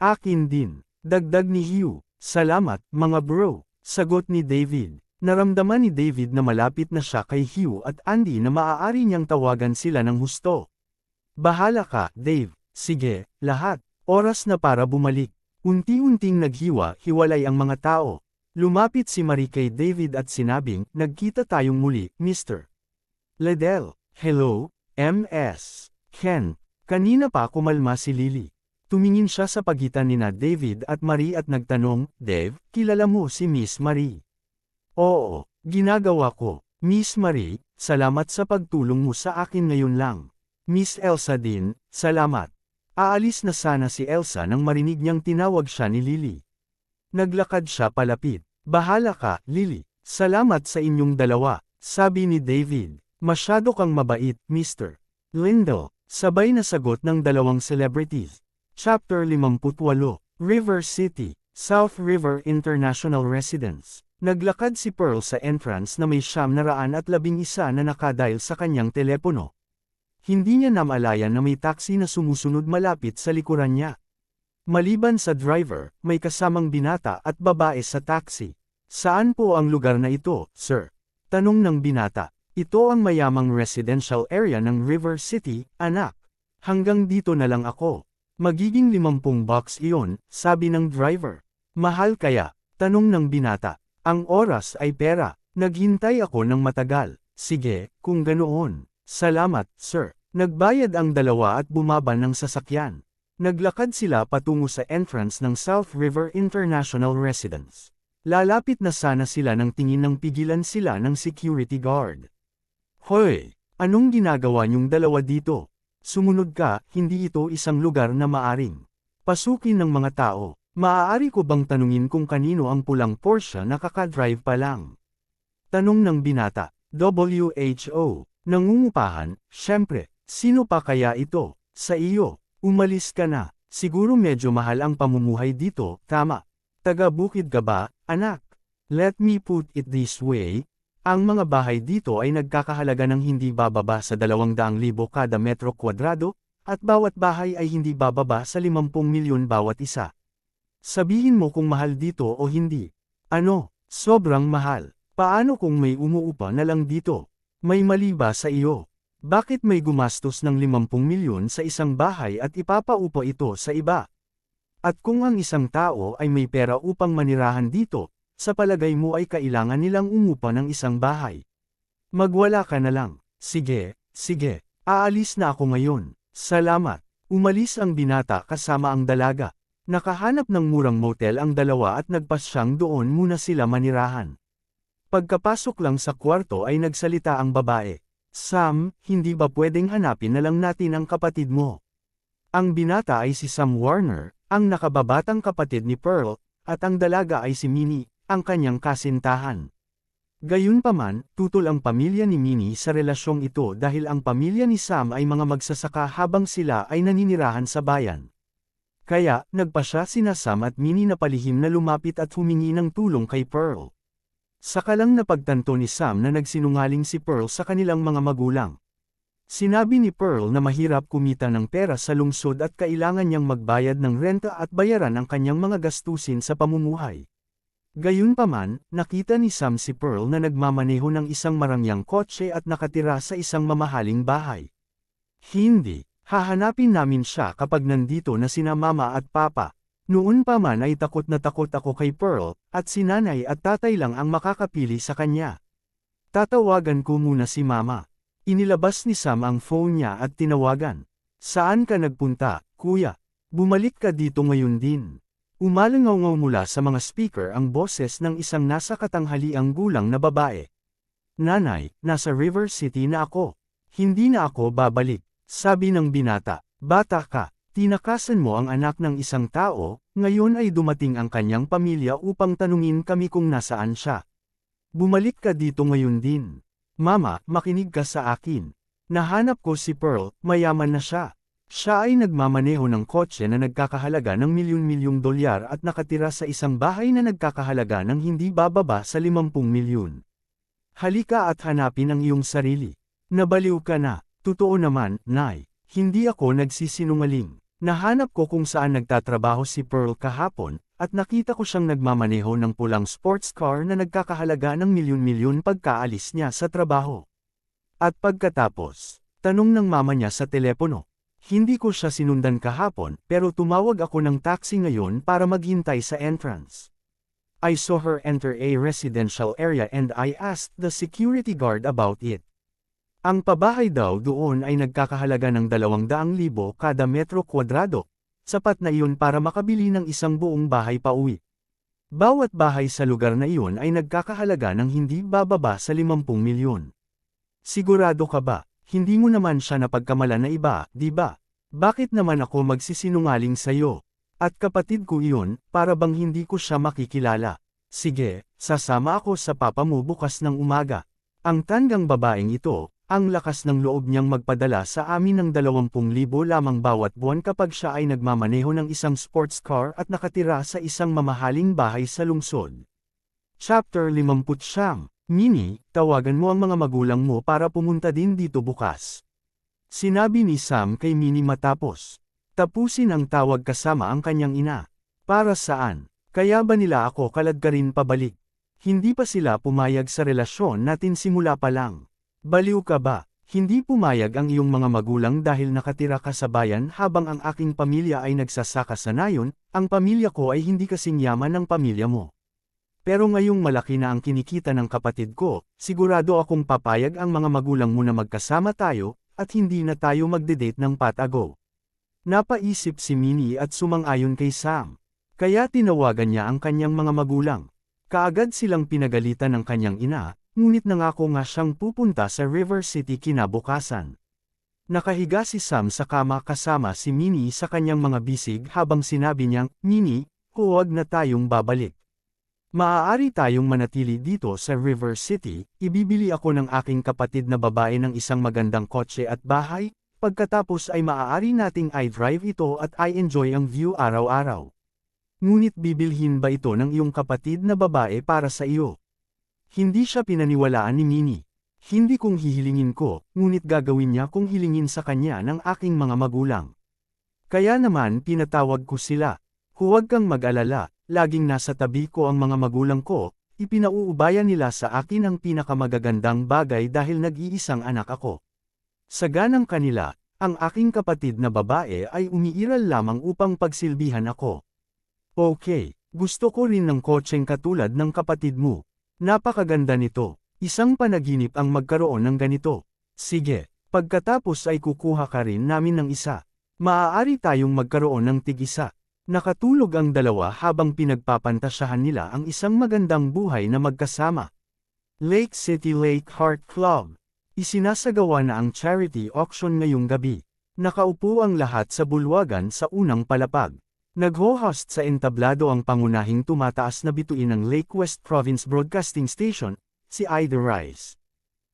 S1: Akin din, dagdag ni Hugh. Salamat, mga bro. Sagot ni David. Naramdaman ni David na malapit na siya kay Hugh at Andy na maaari niyang tawagan sila ng husto. Bahala ka, Dave. Sige, lahat. Oras na para bumalik. Unti-unting naghiwa-hiwalay ang mga tao. Lumapit si Marie kay David at sinabing, nagkita tayong muli, Mr. Liddell. Hello, MS. Ken. Kanina pa kumalma si Lily. Tumingin siya sa pagitan nina David at Marie at nagtanong, Dave, kilala mo si Miss Marie? Oo, ginagawa ko. Miss Marie, salamat sa pagtulong mo sa akin ngayon lang. Miss Elsa din, salamat. Aalis na sana si Elsa nang marinig niyang tinawag siya ni Lily. Naglakad siya palapit. Bahala ka, Lily. Salamat sa inyong dalawa, sabi ni David. Masyado kang mabait, Mr. Lindell. Sabay na sagot ng 2 celebrities. Chapter 58, River City, South River International Residence. Naglakad si Pearl sa entrance na may 911 na nakadial sa kanyang telepono. Hindi niya namalayan na may taxi na sumusunod malapit sa likuran niya. Maliban sa driver, may kasamang binata at babae sa taxi. Saan po ang lugar na ito, sir? Tanong ng binata. Ito ang mayamang residential area ng River City, anak. Hanggang dito na lang ako. Magiging 50 bucks iyon, sabi ng driver. Mahal kaya? Tanong ng binata. Ang oras ay pera. Naghintay ako ng matagal. Sige, kung ganoon. Salamat, sir. Nagbayad ang dalawa at bumaba ng sasakyan. Naglakad sila patungo sa entrance ng South River International Residence. Lalapit na sana sila nang tingin ng pigilan sila ng security guard. Hoy! Anong ginagawa niyong dalawa dito? Sumunod ka, hindi ito isang lugar na maaring pasukin ng mga tao. Maaari ko bang tanungin kung kanino ang pulang Porsche na kakadrive pa lang? Tanong ng binata. WHO. Nangungupahan, syempre. Sino pa kaya ito? Sa iyo. Umalis ka na. Siguro medyo mahal ang pamumuhay dito, tama. Taga-bukid ka ba, anak? Let me put it this way. Ang mga bahay dito ay nagkakahalaga ng hindi bababa sa 200,000 kada metro kwadrado, at bawat bahay ay hindi bababa sa 50 milyon bawat isa. Sabihin mo kung mahal dito o hindi. Ano? Sobrang mahal. Paano kung may umuupa na lang dito? May mali ba sa iyo? Bakit may gumastos ng 50 milyon sa isang bahay at ipapaupa ito sa iba? At kung ang isang tao ay may pera upang manirahan dito, sa palagay mo ay kailangan nilang umupa ng isang bahay. Magwala ka na lang. Sige, sige. Aalis na ako ngayon. Salamat. Umalis ang binata kasama ang dalaga. Nakahanap ng murang motel ang dalawa at nagpasyang doon muna sila manirahan. Pagkapasok lang sa kwarto ay nagsalita ang babae. Sam, hindi ba pwedeng hanapin na lang natin ang kapatid mo? Ang binata ay si Sam Warner, ang nakababatang kapatid ni Pearl, at ang dalaga ay si Minnie, ang kanyang kasintahan. Gayunpaman, tutol ang pamilya ni Minnie sa relasyong ito dahil ang pamilya ni Sam ay mga magsasaka habang sila ay naninirahan sa bayan. Kaya, nagpasya sina Sam at Minnie na palihim na lumapit at humingi ng tulong kay Pearl. Saka lang napagtanto ni Sam na nagsinungaling si Pearl sa kanilang mga magulang. Sinabi ni Pearl na mahirap kumita ng pera sa lungsod at kailangan niyang magbayad ng renta at bayaran ang kanyang mga gastusin sa pamumuhay. Gayunpaman, nakita ni Sam si Pearl na nagmamaneho ng isang marangyang kotse at nakatira sa isang mamahaling bahay. Hindi, hahanapin namin siya kapag nandito na sina mama at papa. Noon pa man ay takot na takot ako kay Pearl, at si nanay at tatay lang ang makakapili sa kanya. Tatawagan ko muna si mama. Inilabas ni Sam ang phone niya at tinawagan. Saan ka nagpunta, kuya? Bumalik ka dito ngayon din. Umalangaw-ngaw mula sa mga speaker ang boses ng isang nasa katanghaliang gulang na babae. Nanay, nasa River City na ako. Hindi na ako babalik, sabi ng binata. Bata ka, tinakasan mo ang anak ng isang tao, ngayon ay dumating ang kanyang pamilya upang tanungin kami kung nasaan siya. Bumalik ka dito ngayon din. Mama, makinig ka sa akin. Nahanap ko si Pearl, mayaman na siya. Siya ay nagmamaneho ng kotse na nagkakahalaga ng milyon-milyong dolyar at nakatira sa isang bahay na nagkakahalaga ng hindi bababa sa 50 milyon. Halika at hanapin ang iyong sarili. Nabaliw ka na. Totoo naman, Nay. Hindi ako nagsisinungaling. Nahanap ko kung saan nagtatrabaho si Pearl kahapon, at nakita ko siyang nagmamaneho ng pulang sports car na nagkakahalaga ng milyon-milyon pagkaalis niya sa trabaho. At pagkatapos, tanong ng mama niya sa telepono. Hindi ko siya sinundan kahapon, pero tumawag ako ng taxi ngayon para maghintay sa entrance. I saw her enter a residential area and I asked the security guard about it. Ang pabahay daw doon ay nagkakahalaga ng 200,000 kada metro kwadrado, sapat na iyon para makabili ng isang buong bahay pauwi. Bawat bahay sa lugar na iyon ay nagkakahalaga ng hindi bababa sa 50 milyon. Sigurado ka ba? Hindi mo naman siya napagkamalan na iba, di ba? Bakit naman ako magsisinungaling sa'yo? At kapatid ko iyon, para bang hindi ko siya makikilala. Sige, sasama ako sa papa mo bukas ng umaga. Ang tandang babaeng ito, ang lakas ng loob niyang magpadala sa amin ng 20,000 lamang bawat buwan kapag siya ay nagmamaneho ng isang sports car at nakatira sa isang mamahaling bahay sa lungsod. Chapter 50. Minnie, tawagan mo ang mga magulang mo para pumunta din dito bukas. Sinabi ni Sam kay Minnie matapos. Tapusin ang tawag kasama ang kanyang ina. Para saan? Kaya ba nila ako kaladkarin pabalik? Hindi pa sila pumayag sa relasyon natin simula pa lang. Baliw ka ba? Hindi pumayag ang iyong mga magulang dahil nakatira ka sa bayan habang ang aking pamilya ay nagsasaka sa nayon, ang pamilya ko ay hindi kasing yaman ng pamilya mo. Pero ngayong malaki na ang kinikita ng kapatid ko, sigurado akong papayag ang mga magulang mo na magkasama tayo, at hindi na tayo magde-date ng patago. Napaisip si Minnie at sumang-ayon kay Sam. Kaya tinawagan niya ang kanyang mga magulang. Kaagad silang pinagalitan ng kanyang ina, ngunit nangako nga siyang pupunta sa River City kinabukasan. Nakahiga si Sam sa kama kasama si Minnie sa kanyang mga bisig habang sinabi niyang, Minnie, huwag na tayong babalik. Maaari tayong manatili dito sa River City, ibibili ako ng aking kapatid na babae ng isang magandang kotse at bahay, pagkatapos ay maaari nating i-drive ito at i-enjoy ang view araw-araw. Ngunit bibilhin ba ito ng iyong kapatid na babae para sa iyo? Hindi siya pinaniwalaan ni Minnie. Hindi kong hihilingin ko, ngunit gagawin niya kung hilingin sa kanya ng aking mga magulang. Kaya naman pinatawag ko sila. Huwag kang mag-alala. Laging nasa tabi ko ang mga magulang ko, ipinauubayan nila sa akin ang pinakamagagandang bagay dahil nag-iisang anak ako. Sa ganang kanila, ang aking kapatid na babae ay umiiral lamang upang pagsilbihan ako. Okay, gusto ko rin ng kotseng katulad ng kapatid mo. Napakaganda nito, isang panaginip ang magkaroon ng ganito. Sige, pagkatapos ay kukuha ka rin namin ng isa. Maaari tayong magkaroon ng tig-isa. Nakatulog ang dalawa habang pinagpapantasyahan nila ang isang magandang buhay na magkasama. Lake City Lake Heart Club. Isinasagawa na ang charity auction ngayong gabi. Nakaupo ang lahat sa bulwagan sa unang palapag. Nag-ho-host sa entablado ang pangunahing tumataas na bituin ng Lake West Province Broadcasting Station, si Ida Rice.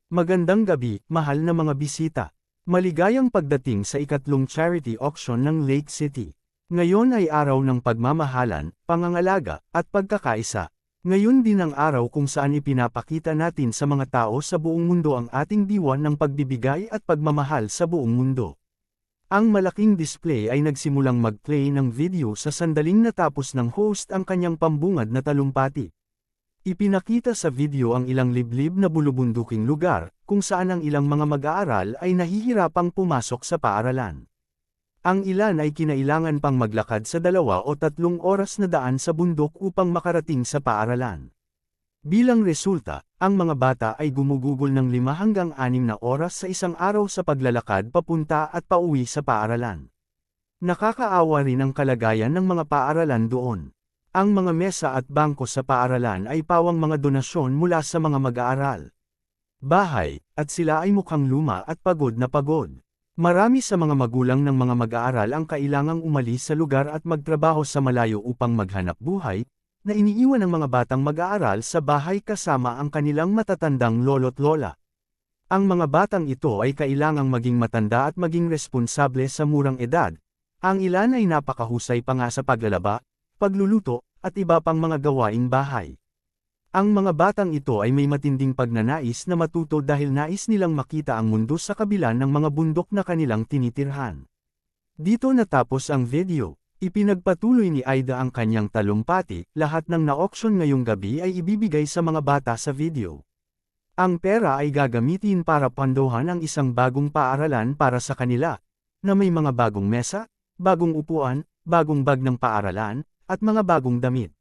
S1: Magandang gabi, mahal na mga bisita. Maligayang pagdating sa ikatlong charity auction ng Lake City. Ngayon ay araw ng pagmamahalan, pangangalaga, at pagkakaisa. Ngayon din ang araw kung saan ipinapakita natin sa mga tao sa buong mundo ang ating diwa ng pagbibigay at pagmamahal sa buong mundo. Ang malaking display ay nagsimulang mag-play ng video sa sandaling natapos ng host ang kanyang pambungad na talumpati. Ipinakita sa video ang ilang liblib na bulubunduking lugar, kung saan ang ilang mga mag-aaral ay nahihirapang pumasok sa paaralan. Ang ilan ay kinailangan pang maglakad sa 2 o 3 oras na daan sa bundok upang makarating sa paaralan. Bilang resulta, ang mga bata ay gumugugol ng 5 hanggang 6 na oras sa isang araw sa paglalakad papunta at pauwi sa paaralan. Nakakaawa rin ang kalagayan ng mga paaralan doon. Ang mga mesa at bangko sa paaralan ay pawang mga donasyon mula sa mga mag-aaral. Bahay, at sila ay mukhang luma at pagod na pagod. Marami sa mga magulang ng mga mag-aaral ang kailangang umalis sa lugar at magtrabaho sa malayo upang maghanap buhay, na iniiwan ng mga batang mag-aaral sa bahay kasama ang kanilang matatandang lolo't lola. Ang mga batang ito ay kailangang maging matanda at maging responsable sa murang edad. Ang ilan ay napakahusay pa nga sa paglalaba, pagluluto, at iba pang mga gawaing bahay. Ang mga batang ito ay may matinding pagnanais na matuto dahil nais nilang makita ang mundo sa kabila ng mga bundok na kanilang tinitirhan. Dito natapos ang video. Ipinagpatuloy ni Aida ang kanyang talumpati, lahat ng na-auction ngayong gabi ay ibibigay sa mga bata sa video. Ang pera ay gagamitin para pondohan ang isang bagong paaralan para sa kanila, na may mga bagong mesa, bagong upuan, bagong bag ng paaralan, at mga bagong damit.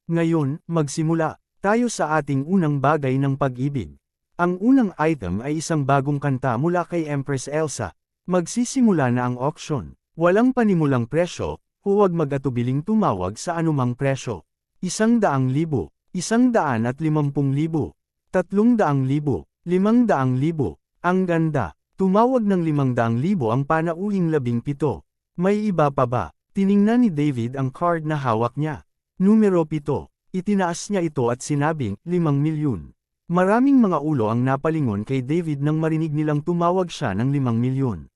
S1: Ngayon, magsimula tayo sa ating unang bagay ng pag-ibig. Ang unang item ay isang bagong kanta mula kay Empress Elsa. Magsisimula na ang auction. Walang panimulang presyo, huwag mag-atubiling tumawag sa anumang presyo. 100,000, 150,000, 300,000, 500,000. Ang ganda. Tumawag ng 500,000 ang panauhing 17. May iba pa ba? Tiningnan ni David ang card na hawak niya. Numero 7. Itinaas niya ito at sinabing, 5 milyon. Maraming mga ulo ang napalingon kay David nang marinig nilang tumawag siya ng 5 milyon.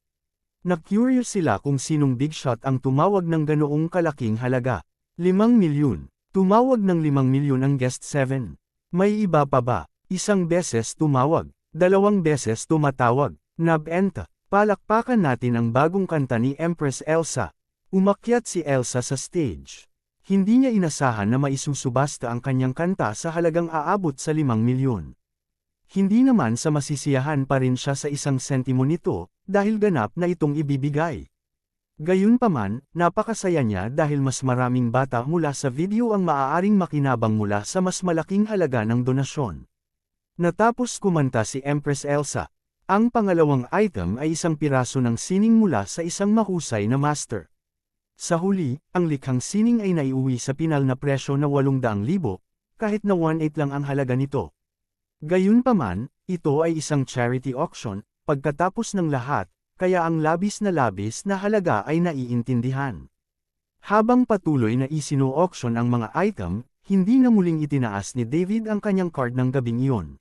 S1: Na-curious sila kung sinong big shot ang tumawag ng ganoong kalaking halaga. 5 milyon. Tumawag ng 5 milyon ang guest 7. May iba pa ba? 1 beses tumawag. 2 beses tumatawag. Nabenta. Palakpakan natin ang bagong kanta ni Empress Elsa. Umakyat si Elsa sa stage. Hindi niya inasahan na maisusubasta ang kanyang kanta sa halagang aabot sa 5 milyon. Hindi naman sa masisiyahan pa rin siya sa 1 sentimo nito, dahil ganap na itong ibibigay. Gayunpaman, napakasaya niya dahil mas maraming bata mula sa video ang maaaring makinabang mula sa mas malaking halaga ng donasyon. Natapos kumanta si Empress Elsa. Ang pangalawang item ay isang piraso ng sining mula sa isang mahusay na master. Sa huli, ang likhang sining ay naiuwi sa pinal na presyo na 800,000, kahit na 1/8 lang ang halaga nito. Gayunpaman, ito ay isang charity auction, pagkatapos ng lahat, kaya ang labis na halaga ay naiintindihan. Habang patuloy na isino-auction ang mga item, hindi na muling itinaas ni David ang kanyang card ng gabing iyon.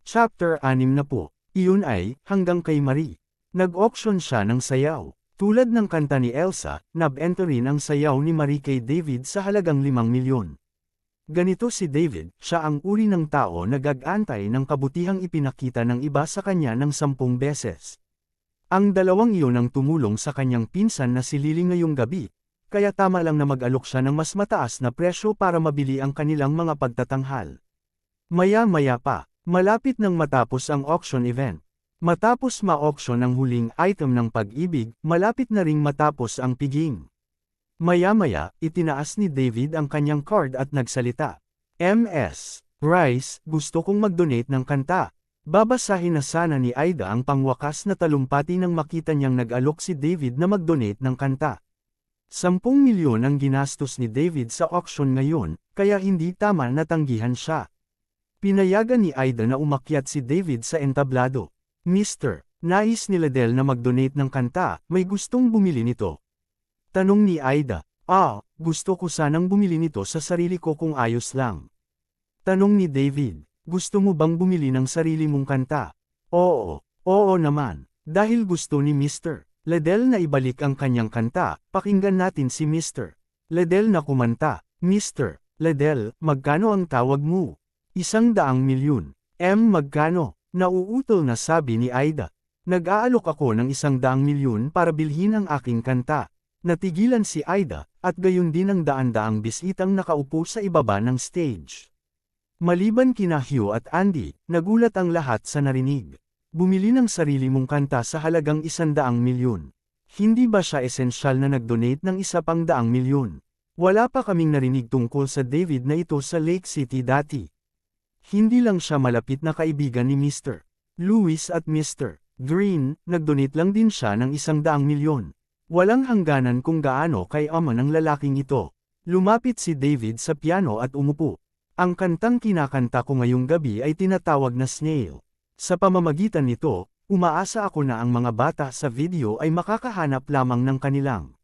S1: Chapter 60. Iyon ay, hanggang kay Marie. Nag-auction siya ng sayaw. Tulad ng kanta ni Elsa, nabenta rin ang sayaw ni Marie kay David sa halagang 5 milyon. Ganito si David, siya ang uri ng tao na gag-antay ng kabutihang ipinakita ng iba sa kanya ng 10 beses. Ang dalawang iyon ang tumulong sa kanyang pinsan na si Lily ngayong gabi, kaya tama lang na mag-alok siya ng mas mataas na presyo para mabili ang kanilang mga pagtatanghal. Maya-maya pa, malapit nang matapos ang auction event. Matapos ma-auction ang huling item ng pag-ibig, malapit na ring matapos ang piging. Maya-maya, itinaas ni David ang kanyang card at nagsalita. Ms. Rice, gusto kong mag-donate ng kanta. Babasahin na sana ni Aida ang pangwakas na talumpati nang makita niyang nag-alok si David na mag-donate ng kanta. 10 milyon ang ginastos ni David sa auction ngayon, kaya hindi tama na tanggihan siya. Pinayagan ni Aida na umakyat si David sa entablado. Mr. Nais ni Ladel na mag-donate ng kanta, may gustong bumili nito. Tanong ni Aida. Gusto ko sanang bumili nito sa sarili ko kung ayos lang. Tanong ni David. Gusto mo bang bumili ng sarili mong kanta? Oo naman. Dahil gusto ni Mr. Ladel na ibalik ang kanyang kanta, pakinggan natin si Mr. Ladel na kumanta. Mr. Ladel, magkano ang tawag mo? 100,000,000. Magkano? Nauutol na sabi ni Aida. Nag-aalok ako ng 100,000,000 para bilhin ang aking kanta. Natigilan si Aida, at gayon din ang daan-daang bisitang nakaupo sa ibaba ng stage. Maliban kina Hugh at Andy, nagulat ang lahat sa narinig. Bumili ng sarili mong kanta sa halagang 100,000,000. Hindi ba siya esensyal na nag-donate ng isa pang 100,000,000? Wala pa kaming narinig tungkol sa David na ito sa Lake City dati. Hindi lang siya malapit na kaibigan ni Mr. Lewis at Mr. Green, nag-donate lang din siya ng 100,000,000. Walang hangganan kung gaano kayaman ang lalaking ito. Lumapit si David sa piano at umupo. Ang kantang kinakanta ko ngayong gabi ay tinatawag na Snail. Sa pamamagitan nito, umaasa ako na ang mga bata sa video ay makakahanap lamang ng kanilang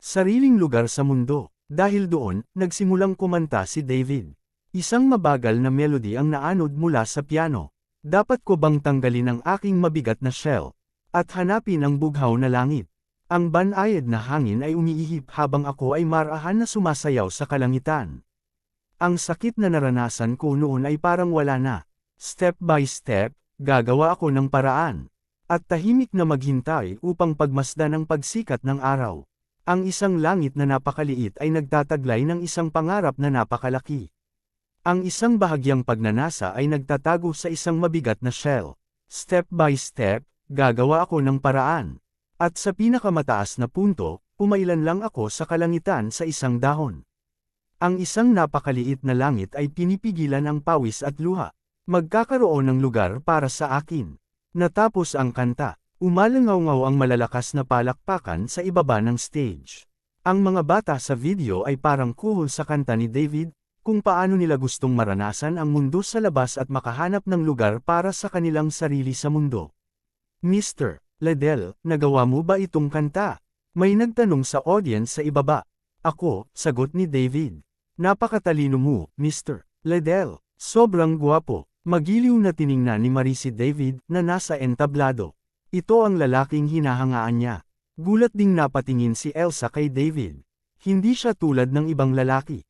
S1: sariling lugar sa mundo. Dahil doon, nagsimulang kumanta si David. Isang mabagal na melody ang naanod mula sa piano. Dapat ko bang tanggalin ang aking mabigat na shell? At hanapin ang bughaw na langit? Ang banayad na hangin ay umiihip habang ako ay marahan na sumasayaw sa kalangitan. Ang sakit na naranasan ko noon ay parang wala na. Step by step, gagawa ako ng paraan. At tahimik na maghintay upang pagmasdan ang pagsikat ng araw. Ang isang langit na napakaliit ay nagtataglay ng isang pangarap na napakalaki. Ang isang bahagyang pagnanasa ay nagtatago sa isang mabigat na shell. Step by step, gagawa ako ng paraan. At sa pinakamataas na punto, umailan lang ako sa kalangitan sa isang dahon. Ang isang napakaliit na langit ay pinipigilan ang pawis at luha. Magkakaroon ng lugar para sa akin. Natapos ang kanta. Umalangaw-ngaw ang malalakas na palakpakan sa ibaba ng stage. Ang mga bata sa video ay parang kuhol sa kanta ni David, kung paano nila gustong maranasan ang mundo sa labas at makahanap ng lugar para sa kanilang sarili sa mundo. Mr. Ladel, nagawa mo ba itong kanta? May nagtanong sa audience sa ibaba. Ako, sagot ni David. Napakatalino mo, Mr. Ladel. Sobrang guwapo. Magiliw na tiningnan ni Marie si David na nasa entablado. Ito ang lalaking hinahangaan niya. Gulat ding napatingin si Elsa kay David. Hindi siya tulad ng ibang lalaki.